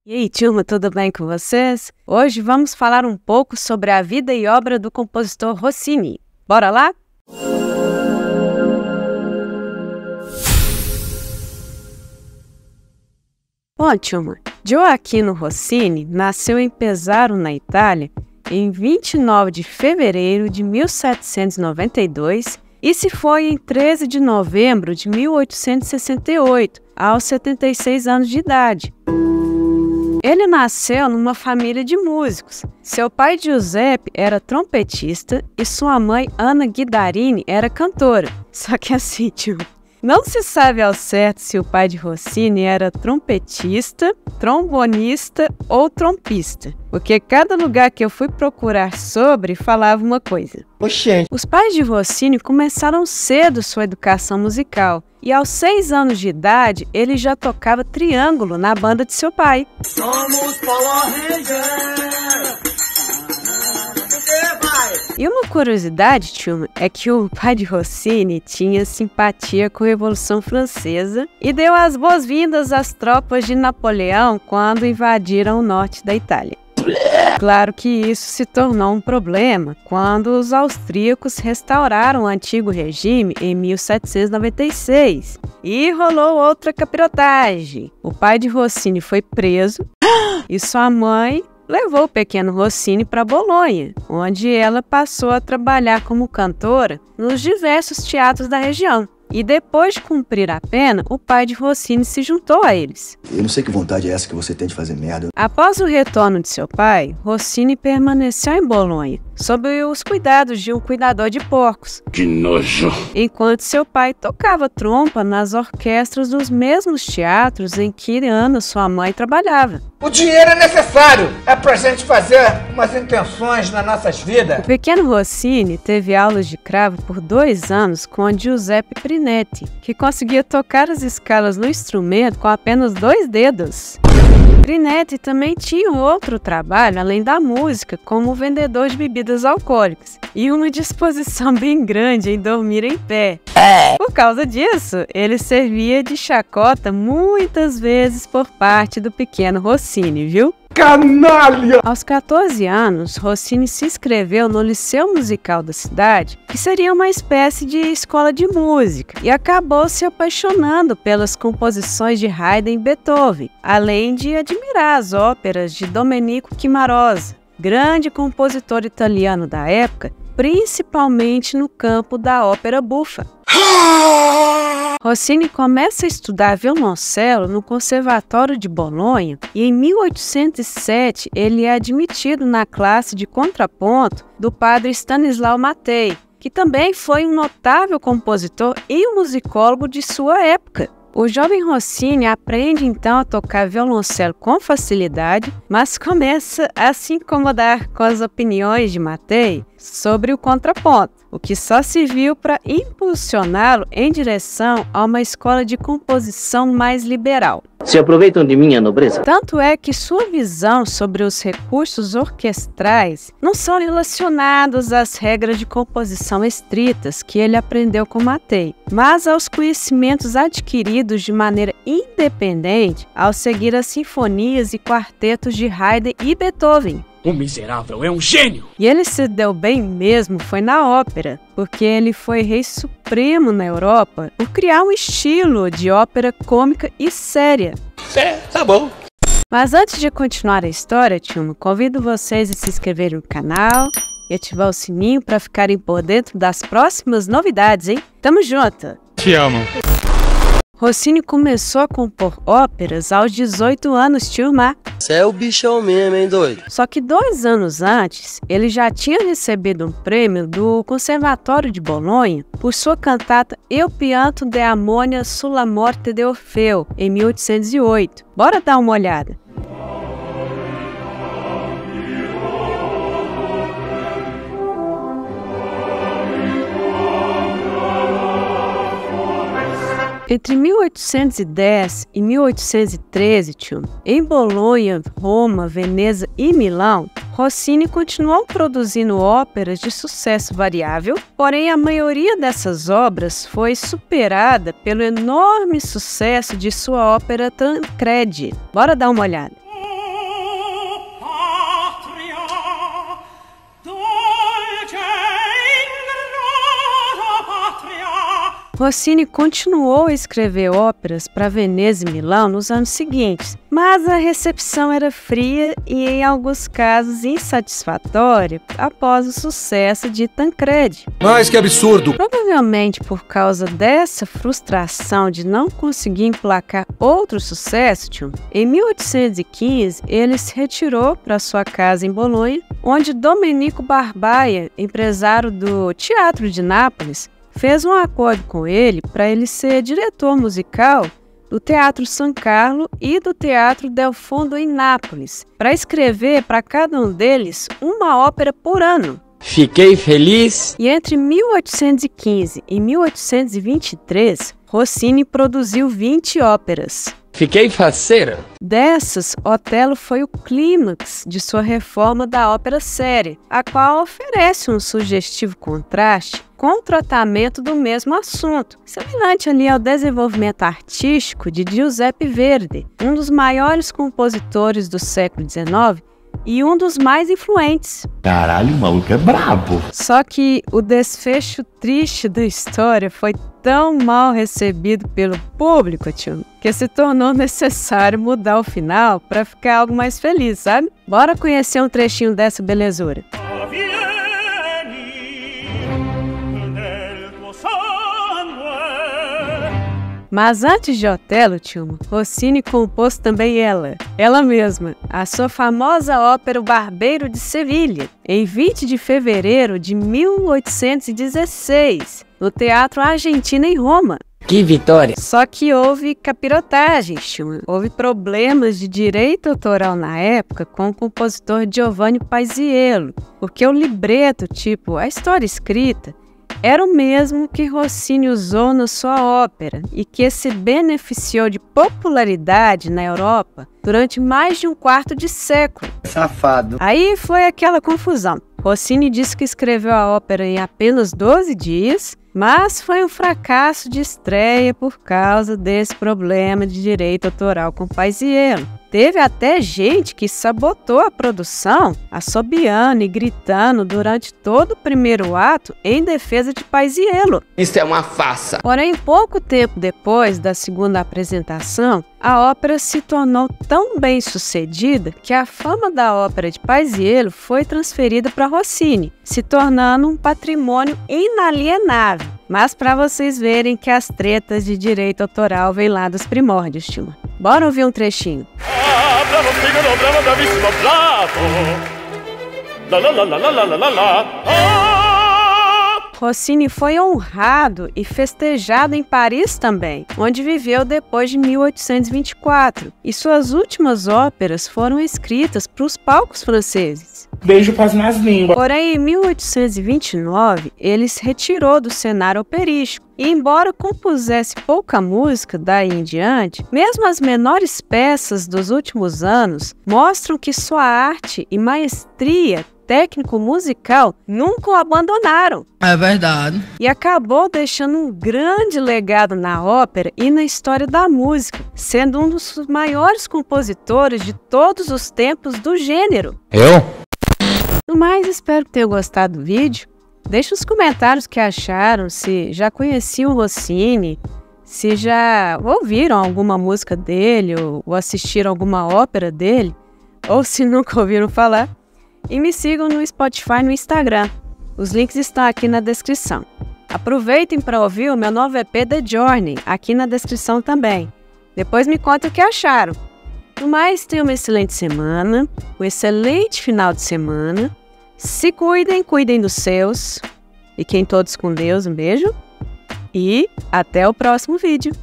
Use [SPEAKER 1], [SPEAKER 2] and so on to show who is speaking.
[SPEAKER 1] E aí, turma, tudo bem com vocês? Hoje vamos falar um pouco sobre a vida e obra do compositor Rossini. Bora lá? Bom, turma, Gioachino Rossini nasceu em Pesaro, na Itália, em 29 de fevereiro de 1792 e se foi em 13 de novembro de 1868, aos 76 anos de idade. Ele nasceu numa família de músicos. Seu pai Giuseppe era trompetista e sua mãe Anna Guidarini era cantora. Só que assim, não se sabe ao certo se o pai de Rossini era trompetista, trombonista ou trompista, porque cada lugar que eu fui procurar sobre falava uma coisa.
[SPEAKER 2] Oxente.
[SPEAKER 1] Os pais de Rossini começaram cedo sua educação musical e aos 6 anos de idade ele já tocava triângulo na banda de seu pai.
[SPEAKER 2] Somos Power Rangers.
[SPEAKER 1] E uma curiosidade, turma, é que o pai de Rossini tinha simpatia com a Revolução Francesa e deu as boas-vindas às tropas de Napoleão quando invadiram o norte da Itália. Claro que isso se tornou um problema quando os austríacos restauraram o antigo regime em 1796 e rolou outra capirotagem. O pai de Rossini foi preso e sua mãe levou o pequeno Rossini para Bolonha, onde ela passou a trabalhar como cantora nos diversos teatros da região. E depois de cumprir a pena, o pai de Rossini se juntou a eles.
[SPEAKER 3] Eu não sei que vontade é essa que você tem de fazer merda.
[SPEAKER 1] Após o retorno de seu pai, Rossini permaneceu em Bolonha, sob os cuidados de um cuidador de porcos.
[SPEAKER 4] Que nojo!
[SPEAKER 1] Enquanto seu pai tocava trompa nas orquestras dos mesmos teatros em que Ana, sua mãe, trabalhava.
[SPEAKER 2] O dinheiro é necessário, é pra gente fazer umas intenções nas nossas vidas.
[SPEAKER 1] O pequeno Rossini teve aulas de cravo por 2 anos com Giuseppe Prinetti, que conseguia tocar as escalas no instrumento com apenas 2 dedos. Prinetti também tinha outro trabalho além da música, como vendedor de bebidas alcoólicas, e uma disposição bem grande em dormir em pé. Por causa disso, ele servia de chacota muitas vezes por parte do pequeno Rossini, viu?
[SPEAKER 2] Canalha!
[SPEAKER 1] Aos 14 anos, Rossini se inscreveu no Liceu Musical da cidade, que seria uma espécie de escola de música, e acabou se apaixonando pelas composições de Haydn e Beethoven, além de admirar as óperas de Domenico Cimarosa, grande compositor italiano da época, principalmente no campo da ópera bufa. Rossini começa a estudar violoncelo no Conservatório de Bolonha e em 1807 ele é admitido na classe de contraponto do padre Stanislau Mattei, que também foi um notável compositor e um musicólogo de sua época. O jovem Rossini aprende então a tocar violoncelo com facilidade, mas começa a se incomodar com as opiniões de Mattei sobre o contraponto, o que só serviu para impulsioná-lo em direção a uma escola de composição mais liberal.
[SPEAKER 5] Se aproveitam de minha nobreza.
[SPEAKER 1] Tanto é que sua visão sobre os recursos orquestrais não são relacionados às regras de composição estritas que ele aprendeu com Mattei, mas aos conhecimentos adquiridos de maneira independente ao seguir as sinfonias e quartetos de Haydn e Beethoven.
[SPEAKER 4] O miserável é um gênio!
[SPEAKER 1] E ele se deu bem mesmo foi na ópera, porque ele foi rei supremo na Europa por criar um estilo de ópera cômica e séria.
[SPEAKER 4] Tá bom.
[SPEAKER 1] Mas antes de continuar a história, turma, convido vocês a se inscreverem no canal e ativar o sininho para ficarem por dentro das próximas novidades, hein? Tamo junto!
[SPEAKER 4] Te amo.
[SPEAKER 1] Rossini começou a compor óperas aos 18 anos, turma.
[SPEAKER 6] Você é o bichão mesmo, hein, doido?
[SPEAKER 1] Só que 2 anos antes, ele já tinha recebido um prêmio do Conservatório de Bolonha por sua cantata Eu pianto de Ammonia sulla morte de Orfeu, em 1808. Bora dar uma olhada. Entre 1810 e 1813, em Bolonha, Roma, Veneza e Milão, Rossini continuou produzindo óperas de sucesso variável, porém a maioria dessas obras foi superada pelo enorme sucesso de sua ópera Tancredi. Bora dar uma olhada. Rossini continuou a escrever óperas para Veneza e Milão nos anos seguintes, mas a recepção era fria e, em alguns casos, insatisfatória após o sucesso de Tancredi.
[SPEAKER 7] Mas que absurdo!
[SPEAKER 1] Provavelmente por causa dessa frustração de não conseguir emplacar outro sucesso, em 1815 ele se retirou para sua casa em Bolonha, onde Domenico Barbaia, empresário do Teatro de Nápoles, fez um acordo com ele para ele ser diretor musical do Teatro San Carlo e do Teatro del Fondo em Nápoles, para escrever para cada um deles uma ópera por ano.
[SPEAKER 6] Fiquei feliz.
[SPEAKER 1] E entre 1815 e 1823, Rossini produziu 20 óperas.
[SPEAKER 6] Fiquei faceira.
[SPEAKER 1] Dessas, Otelo foi o clímax de sua reforma da ópera séria, a qual oferece um sugestivo contraste com o tratamento do mesmo assunto, semelhante ali ao desenvolvimento artístico de Giuseppe Verdi, um dos maiores compositores do século XIX e um dos mais influentes.
[SPEAKER 8] Caralho, o maluco é brabo.
[SPEAKER 1] Só que o desfecho triste da história foi tão mal recebido pelo público, que se tornou necessário mudar o final para ficar algo mais feliz, sabe? Bora conhecer um trechinho dessa belezura. Mas antes de Otelo, Rossini compôs também ela mesma, a sua famosa ópera O Barbeiro de Sevilha, em 20 de fevereiro de 1816, no Teatro Argentina em Roma.
[SPEAKER 6] Que vitória!
[SPEAKER 1] Só que houve capirotagem, houve problemas de direito autoral na época com o compositor Giovanni Paisiello, porque o libreto, a história escrita, era o mesmo que Rossini usou na sua ópera e que se beneficiou de popularidade na Europa durante mais de um quarto de século.
[SPEAKER 6] Safado.
[SPEAKER 1] Aí foi aquela confusão. Rossini disse que escreveu a ópera em apenas 12 dias, mas foi um fracasso de estreia por causa desse problema de direito autoral com Paisiello. Teve até gente que sabotou a produção, assobiando e gritando durante todo o primeiro ato em defesa de Paisiello.
[SPEAKER 6] Isso é uma farsa.
[SPEAKER 1] Porém, pouco tempo depois da segunda apresentação, a ópera se tornou tão bem sucedida que a fama da ópera de Paisiello foi transferida para Rossini, se tornando um patrimônio inalienável. Mas para vocês verem que as tretas de direito autoral vêm lá dos primórdios, Bora ouvir um trechinho.
[SPEAKER 9] Bravo, Figaro, bravo, bravissimo, bravo. La la la la la la la la.
[SPEAKER 1] Rossini foi honrado e festejado em Paris também, onde viveu depois de 1824, e suas últimas óperas foram escritas para os palcos franceses.
[SPEAKER 9] Beijo pras minhas línguas.
[SPEAKER 1] Porém, em 1829, ele se retirou do cenário operístico, e embora compusesse pouca música daí em diante, mesmo as menores peças dos últimos anos mostram que sua arte e maestria técnico-musical nunca o abandonaram.
[SPEAKER 10] É verdade.
[SPEAKER 1] E acabou deixando um grande legado na ópera e na história da música, sendo um dos maiores compositores de todos os tempos do gênero. No mais, espero que tenham gostado do vídeo. Deixe nos comentários o que acharam, se já conheciam o Rossini, se já ouviram alguma música dele ou assistiram alguma ópera dele, ou se nunca ouviram falar. E me sigam no Spotify e no Instagram. Os links estão aqui na descrição. Aproveitem para ouvir o meu novo EP The Journey, aqui na descrição também. Depois me contem o que acharam. No mais, tenham uma excelente semana, um excelente final de semana. Se cuidem, cuidem dos seus. Fiquem todos com Deus, um beijo. E até o próximo vídeo.